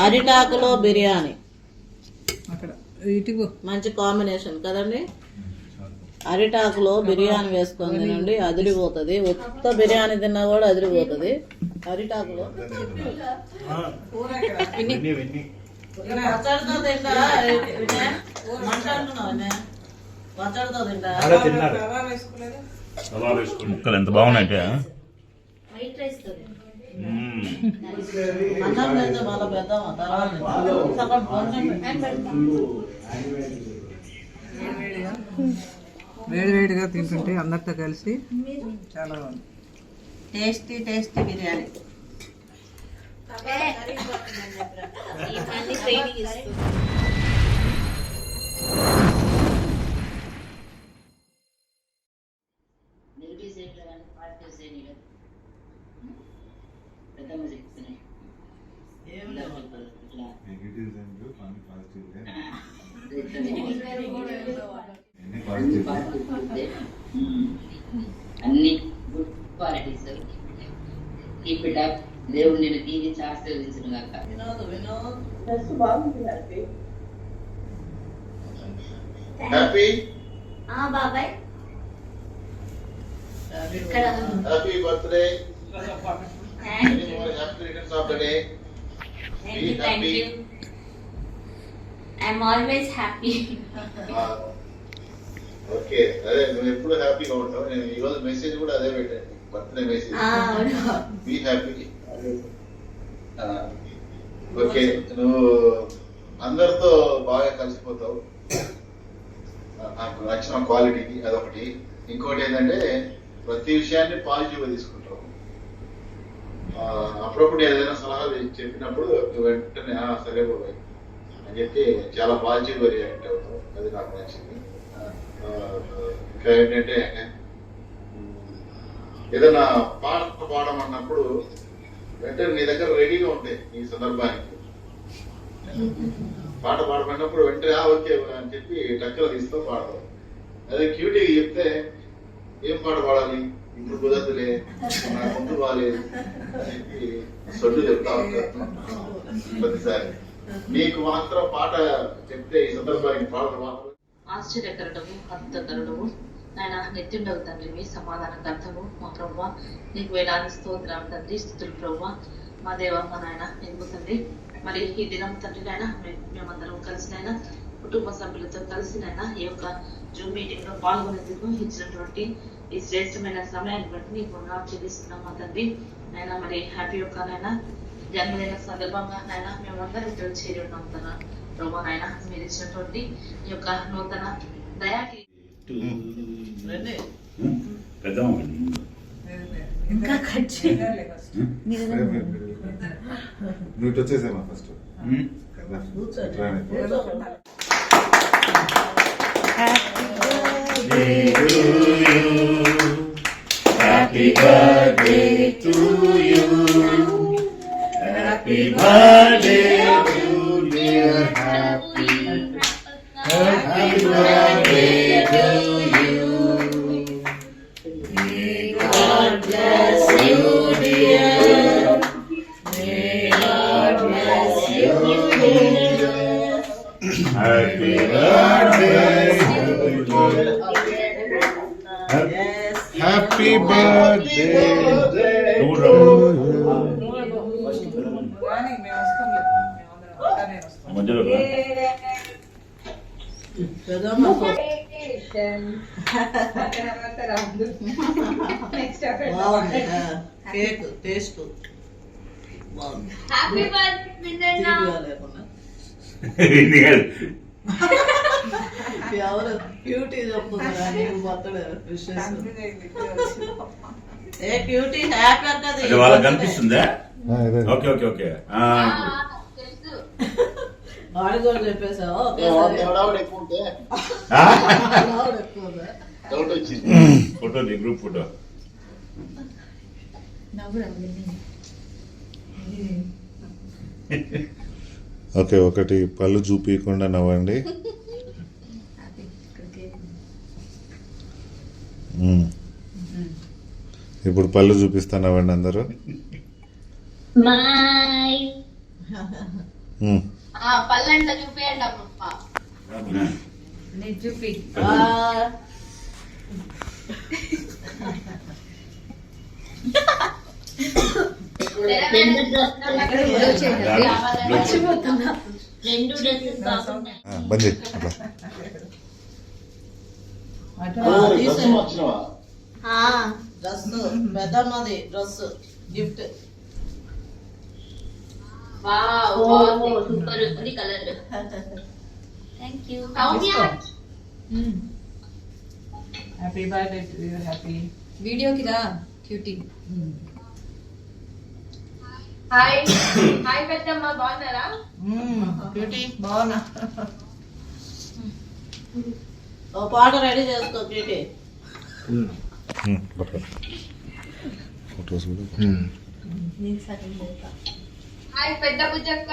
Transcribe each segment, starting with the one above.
అరిటాకులో బిర్యానీ అక్కడ మంచి కాంబినేషన్ కదండి. అరిటాకులో బిర్యానీ వేసుకొని తినండి, అదిరిపోతుంది. ఉత్త బిర్యానీ తిన్నా కూడా అదిరిపోతుంది. అరిటాకులో పచ్చడితో తింటారా? పచ్చడితో తింటారా? ముక్కలు ఎంత బాగున్నాయి. అన్నం తింటే మళ్ళీ పెద్దామా తర్వాత వేడివేడిగా తింటుంటే అందరితో కలిసి చాలా టేస్టీ టేస్టీ బిర్యానీ. అన్ని good qualities. Keep it up. దేవుడు నేను దీవించి ఆశీర్వదించును గాక. హ్యాపీ బాబాయ్ happy birthday. Many more happy returns of the day. Be happy. I'm always happy. Okay, అదే నువ్వు ఎప్పుడు హ్యాపీగా ఉంటావు. నేను ఈ రోజు మెసేజ్ కూడా అదే పెట్టాను, birthday message. Be happy. Okay, నువ్వు అందరితో బాగా కలిసిపోతావు. నాకు నచ్చిన క్వాలిటీకి అదొకటి. ఇంకోటి ఏంటంటే ప్రతి విషయాన్ని పాజిటివ్గా తీసుకుంటావు. అప్పుడప్పుడు ఏదైనా సలహాలు చెప్పినప్పుడు వెంటనే సరే బాబాయ్ అని చెప్పి చాలా పాజిటివ్గా రియాక్ట్ అవుతావు. అది నాకు నచ్చింది. ఇంకా ఏంటంటే ఏదైనా పాట పాడమన్నప్పుడు వెంటనే నీ దగ్గర రెడీగా ఉంటాయి ఈ సందర్భానికి. పాట పాడమన్నప్పుడు వెంటనే ఓకే అని చెప్పి టక్కలు తీస్తూ పాడతావు. అదే క్యూటీగా చెప్తే ఏం పాట పాడాలి, ఇప్పుడు కుదరదులే, నాకు ముందు బాగాలేదు అని చెప్పి సొడ్డు చెప్తా ఉంటారు ప్రతిసారి. నీకు మాత్రం పాట చెప్తే ఈ సందర్భానికి పాటలు మాత్రం ఆశ్చర్యకరుడము, అద్భుతకరుడము, నాయన నిత్యుండవు తండ్రి, మీ సమాధానకర్తము మా ప్రభు. నీకు వేలాది స్తోత్రం తండ్రి, స్తుతులు ప్రభు. మా దేవ మా నాయన ఎందుకు తండ్రి, మరి ఈ దినం తండ్రి నాయన మేమందరం కలిసి నాయన కుటుంబ సభ్యులతో కలిసి నాయన ఈ యొక్క జూమ్ మీటింగ్ లో పాల్గొనేందుకు ఇచ్చినటువంటి ఈ శ్రేష్టమైన సమయాన్ని బట్టి నీకు చెల్లిస్తున్నాం మా తండ్రి నాయన. మరి హ్యాపీ యొక్క నాయన జన్మదిన సందర్భంగా నాయన మేమందరం ఇక్కడ చేరి ఉన్నాం తన ప్రభు నాయన. మీరు ఇచ్చినటువంటి ఈ యొక్క నూతన దయాకి ఇంకా కట్ చేయాలి. నువ్వు వచ్చేసేమా first. Happy birthday to you. Happy birthday to dear Happy. Happy birthday to you. May God bless you, dear. May God bless you, dear. Happy birthday to you. Happy birthday to you. Cake taste బాగుంది. Happy birthday ఎవరు cutie చెప్తుందా నీకు birthday wishes? ఏ cutie happy అక్కది వాళ్ళకి కనిపిస్తుందా? Okay okay okay. వాడి కూడా చెప్పేసావు. Photo group photo. ఓకే, ఒకటి పళ్ళు చూపించకుండా నవ్వండి. ఇప్పుడు పళ్ళు చూపిస్తా నవ్వండి అందరూ. పళ్ళంట చూపేయండి అమ్మ. నేను చూపి రెండు డ్రెస్సెస్ బాగున్నాయి. బంద్ చేయి అట్లా డ్రెస్ వచ్చినవా? డ్రెస్ పెద్దమ్మది డ్రెస్ గిఫ్ట్. సూపర్ ఉంది colour. Thank you. Soumya happy birthday to you. Happy వీడియోకి రా క్యూటీ. హాయ్ హాయ్ పెద్దమ్మ, బాగున్నారా? బ్యూటీ బాగున్నా. ఓ పాట రెడీ చేసుకో బ్యూటీ. ఫొటోస్ కూడా హాయ్ పెద్ద బుజ్జక్క.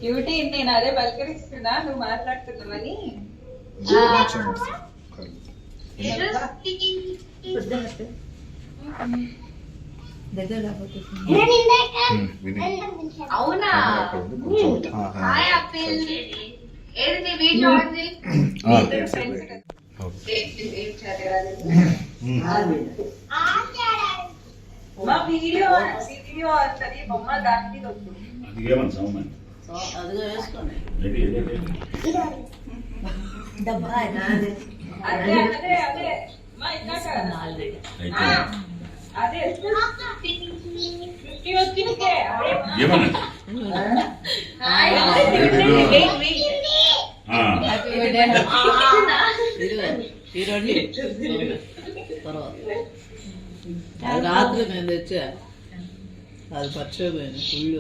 క్యూటీ నేను అదే పలకరిస్తున్నా, నువ్వు మాట్లాడుతున్నావని. అవునా? Hi apple. ఏది నీ వీడియో ఉంది? మా వీడియో అంతది బొమ్మ దాని మీద వద్దు. అది ఏమన్నా సౌమ్య అదిగో వేసుకోండి. రెడీ రెడీ అదే అదే అదే మా ఇందాక అదే 50 వచ్చిందే. ఏమన్నా హాయ్ హ్యాపీ బర్త్డే. ఈ రండి తర్వాత అది రాత్రి నేను తెచ్చా, అది పచ్చిపోయింది ఫుల్.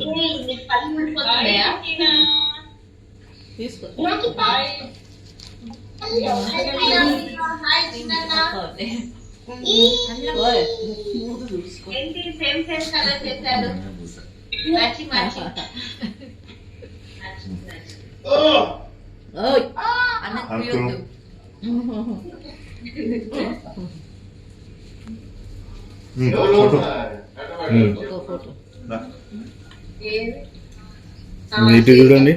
తీసుకో. ఓయ్, మూడు చూసుకో. ఏంటి సేమ్ సేమ్ కలర్ చేశారు? Match match. ఓయ్ అంకుల్ ఒక ఫోటో. ఇటు చూడండి.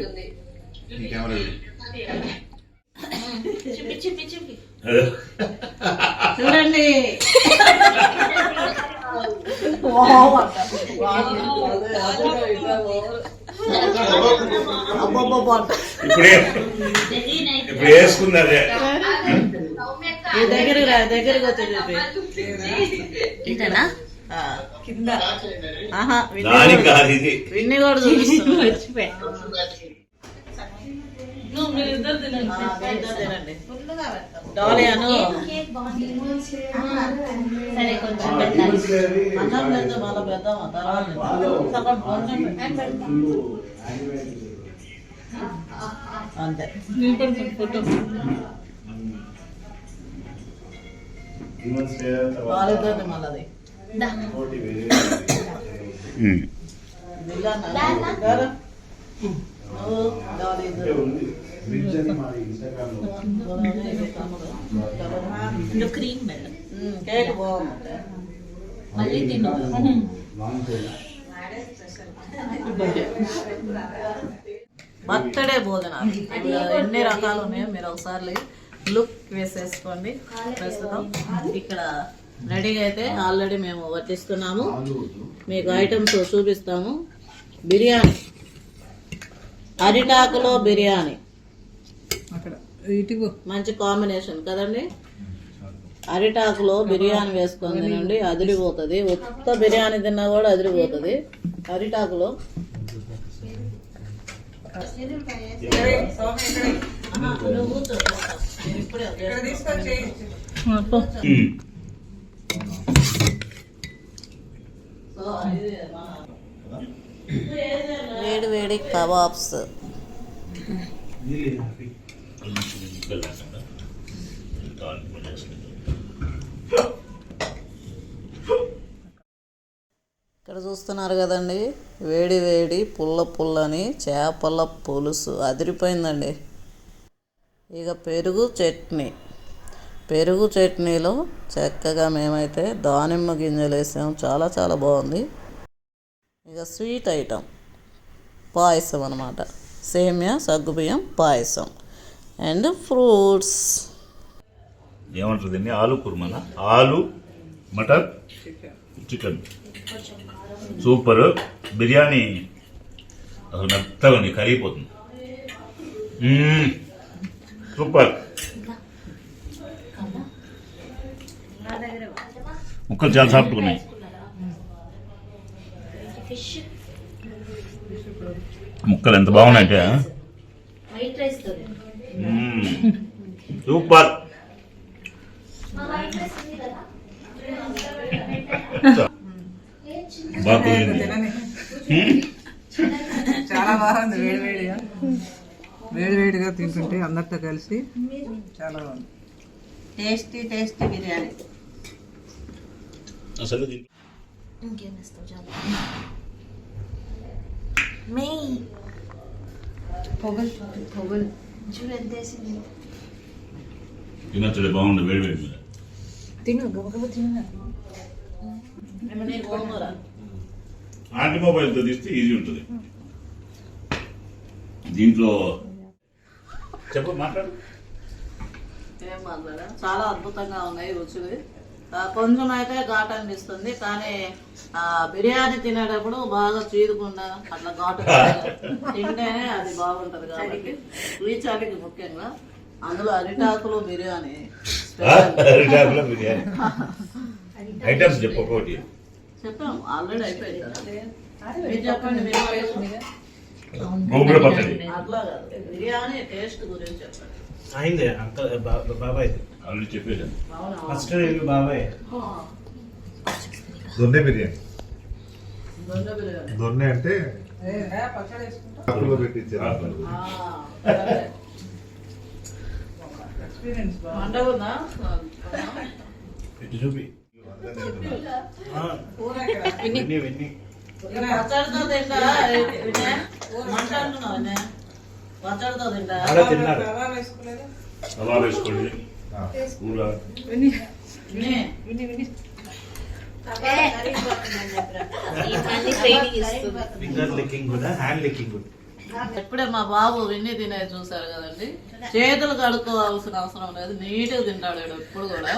చూపి చూపి చూపి. చూడండి. ఇప్పుడు వేసుకుంది అదే. దగ్గరికి రా, దగ్గరికి వచ్చి చూపి. ఇదేనా? కింద ఆహా, దానికి కాదు ఇది. విన్ని కూడా చూపిస్తున్నా. మర్చిపోయా. తినండి. డాలీ అను సరే కొంచెం పెట్టాలి. అన్నం లేదు, మళ్ళీ పెద్దామా తర్వాత సగం కొంచెం అంతే. వాళ్ళిద్దరిని మళ్ళీ క్రీమ్ మేడం కేక్ బాగుంది. మళ్ళీ తిను. బర్త్డే భోజనాలు ఇప్పుడు ఎన్ని రకాలు ఉన్నాయో మీరు ఒకసారి లుక్ వేసేసుకోండి. ప్రస్తుతం ఇక్కడ రెడీగా అయితే ఆల్రెడీ మేము వడ్డిస్తున్నాము. మీకు ఐటమ్స్ చూపిస్తాము. బిర్యానీ, అరిటాకులో బిర్యానీ అక్కడ ఇటుకు మంచి కాంబినేషన్ కదండి. అరిటాకులో బిర్యానీ వేసుకొని తినండి, అదిరిపోతుంది. ఉత్త బిర్యానీ తిన్నా కూడా అదిరిపోతుంది. అరిటాకులో నువ్వు కూర్చో, నేను ఇప్పుడే తీసుకొచ్చి వేడి వేడి కబాబ్స్. ఇక్కడ చూస్తున్నారు కదండి, వేడి వేడి పుల్ల పుల్లని చేపల పులుసు అదిరిపోయిందండి. ఇక పెరుగు చట్నీలో చక్కగా మేమైతే దానిమ్మ గింజలు వేసాము. చాలా చాలా బాగుంది. ఇక స్వీట్ ఐటమ్ పాయసం అనమాట. సేమియా సగ్గుబియ్యం పాయసం అండ్ ఫ్రూట్స్. ఏమంటారు దీన్ని? ఆలు కుర్మానా? ఆలు మటర్ చికెన్ సూపర్. బిర్యానీ అసలు మెత్తగా ఉంది, కరిగిపోతుంది. సూపర్. ముక్కలు చాలా సాఫ్ట్గా ఉన్నాయి. ముక్కలు ఎంత బాగున్నాయంటే సూపర్. బాగా కుదిరింది. చాలా బాగుంది. వేడివేడిగా తింటుంటే అందరితో కలిసి చాలా బాగుంది. టేస్టీ బిర్యానీ. అసలు తినచ్చులే, బాగుంది. వేడి వేడి తిను గబగబ తిను. ఆంటీమొబైల్తో తీస్తే ఈజీ ఉంటుంది. దీంట్లో చెప్పు, మాట్లాడు. ఏం మాట్లాడా, చాలా అద్భుతంగా ఉన్నాయి రుచులు. కొంచెం అయితే ఘాటు అనిపిస్తుంది, కానీ బిర్యానీ తినేటప్పుడు బాగా చీదకుండా అట్లా ఘాటు తింటేనే అది బాగుంటది. కాబట్టి ఈ చాటికి ముఖ్యంగా అందులో అరిటాకులు బిర్యానీ అరిటాకులో బిర్యానీ ఐటమ్స్ చెప్పు ఒకటి. చెప్పాం ఆల్రెడీ అయిపోయింది కదా. మీరు చెప్పండి. గోంగూర పచ్చడి అట్లా కాదు, బిర్యానీ టేస్ట్ గురించి చెప్పండి. అయిందే అంకల్ బాబాయ్ ఆల్రెడీ చెప్పేసాను. ఫస్ట్ బాబాయ్ దొన్నె బిర్యానీ. దొండ బిర్యానీ దొన్నె అంటే పచ్చడి వేసుకుంటా ఆకులో పెట్టించారు. ఎక్స్పీరియన్స్ బాగుంది. మండగుందా? ఇటు చూపి పచ్చడితో తింటా వినయ్? మంట అంటున్నావు వినయ్? పచ్చడితో తింటా? తిన్నారు. కబాబ్ వేసుకోలేదు. అలా వేసుకోండి. కూర విని వినయ్, విని విని ఫింగర్ లిక్కింగ్ కూడా, హ్యాండ్ లిక్కింగ్ కూడా. ఇప్పుడే మా బాబు విన్ని తినేది చూసారు కదండి. చేతులు కడుక్కోవాల్సిన అవసరం లేదు, నీట్గా తింటాడు వీడు ఎప్పుడు కూడా.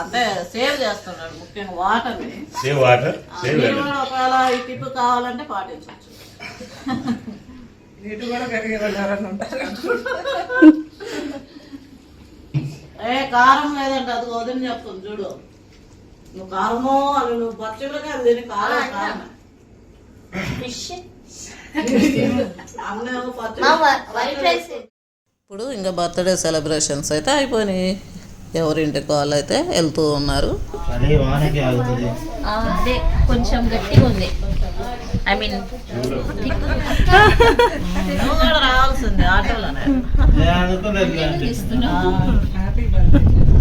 అంటే సేవ్ చేస్తున్నాడు ముఖ్యంగా వాటర్ని. సేవ్ వాటర్, సేవ్ మీరు కూడా ఒకవేళ ఈ టిప్ కావాలంటే పాటించవచ్చు. నీటు కూడా కరిగే వాళ్ళు ఎవరన్నా ఉంటారు. కారం లేదంటే అది వదిలి చెప్తుంది చూడు. నువ్వు కారమో అది నువ్వు పచ్చిమిరకాయ అది తిని కారం కారమే. ఇప్పుడు ఇంకా బర్త్డే సెలబ్రేషన్స్ అయితే అయిపోయినాయి. ఎవరింటికి వాళ్ళు అయితే వెళ్తూ ఉన్నారు. అదే వానకి ఆగుతుంది. అదే కొంచెం గట్టిగా ఉంది. ఐ మీన్ నువ్వు కూడా రావాల్సింది ఆటోలోనే.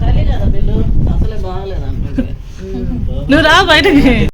చలి కదా బిల్లు, అసలే బాగలేదు అనుకుంటే. నువ్వు రా బయటకి.